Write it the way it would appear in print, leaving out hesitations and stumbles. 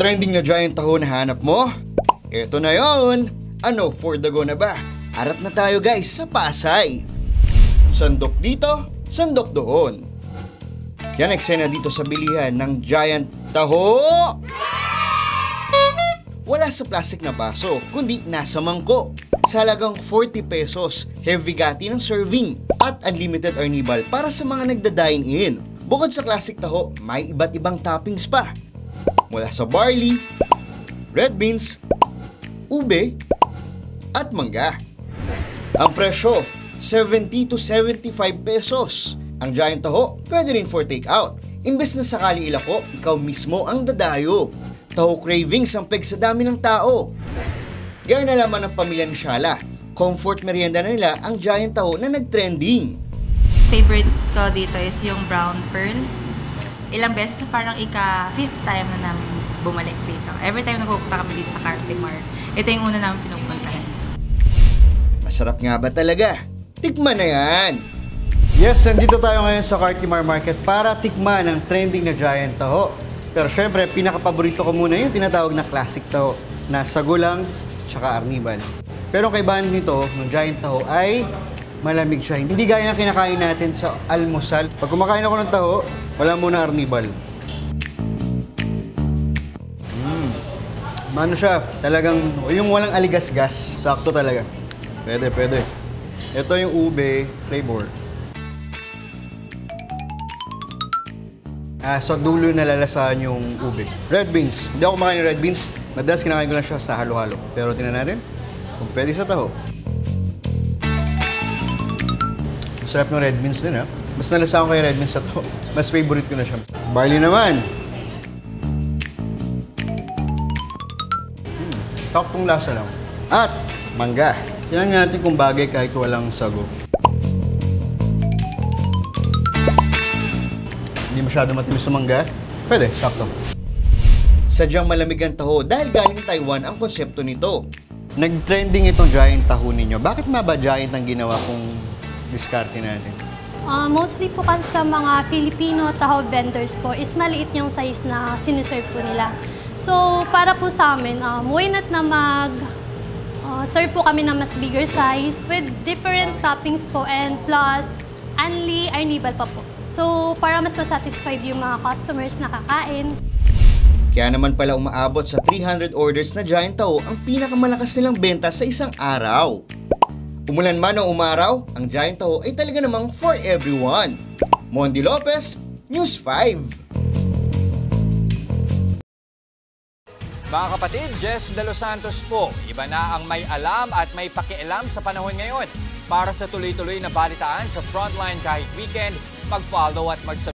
trending na giant taho na hanap mo? Ito na yon. Ano, for the go na ba? Arat na tayo guys sa Pasay. Sandok dito, sandok doon. Yan eksena dito sa bilihan ng giant taho. Wala sa plastic na baso, kundi nasa mangkok. Sa halagang 40 pesos, heavy gati ng serving at unlimited arnibal para sa mga nagda-dine in. Bukod sa classic taho, may iba't ibang toppings pa. Mula sa barley, red beans, ube, at mangga. Ang presyo, 70 to 75 pesos. Ang giant taho, pwede rin for take-out. Imbes na sakali ilako, ikaw mismo ang dadayo. Taho cravings ang peg sa dami ng tao. Gaya na lamang ng pamilya ni Shala, comfort merienda na nila ang giant taho na nag-trending. Favorite ko dito is yung brown pearl. Ilang beses, parang ika-5th time na namin bumalik dito. Every time na pupunta kami dito sa Cartimar, ito yung una namin pinupuntahan. Masarap nga ba talaga? Tikman na yan! Yes, nandito tayo ngayon sa Cartimar Market para tikman ang trending na giant taho. Pero syempre, pinaka-paborito ko muna yung tinatawag na classic taho na sagulang tsaka arnibal. Pero ang kaibahan nito ng giant taho ay malamig siya. Hindi gaya ng kinakain natin sa almusal. Pag kumakain ako ng taho, wala muna arnibal. Mano siya, talagang yung walang aligasgas. Sakto talaga. Pwede, pwede. Ito yung ube flavor. Sa dulo nalalasahan yung ube. Red beans. Hindi ako kumakain ng red beans. Madalas kinakain ko lang siya sa halo-halo. Pero tingnan natin kung pwede sa taho. Sarap ng red beans din ha. Mas nalasahan ko yung red beans sa taho. Mas favorite ko na siya. Barley naman. Taktong lasa lang. At mangga. Tingnan natin kung bagay kahit walang sago. Hindi masyado matimis sa mangga. Pwede, sakto. Sadyang malamig ang taho dahil galing Taiwan ang konsepto nito. Nag-trending itong giant taho ninyo. Bakit nga ba giant ang ginawa kung diskarte natin? Mostly po kasi sa mga Filipino taho vendors po is maliit yung size na siniserve po nila. So, para po sa amin, why not na serve po kami ng mas bigger size with different toppings po and plus only arnibal pa po. So, para mas masatisfied yung mga customers na kakain. Kaya naman pala umaabot sa 300 orders na giant taho ang pinakamalakas nilang benta sa isang araw. Umulan man o umaraw, ang giant taho ay talaga namang for everyone. Mondi Lopez, News 5. Mga kapatid, Jess De Los Santos po. Iba na ang may alam at may pakialam sa panahon ngayon. Para sa tuloy-tuloy na balitaan sa Frontline kahit weekend, mag-follow at mag-subscribe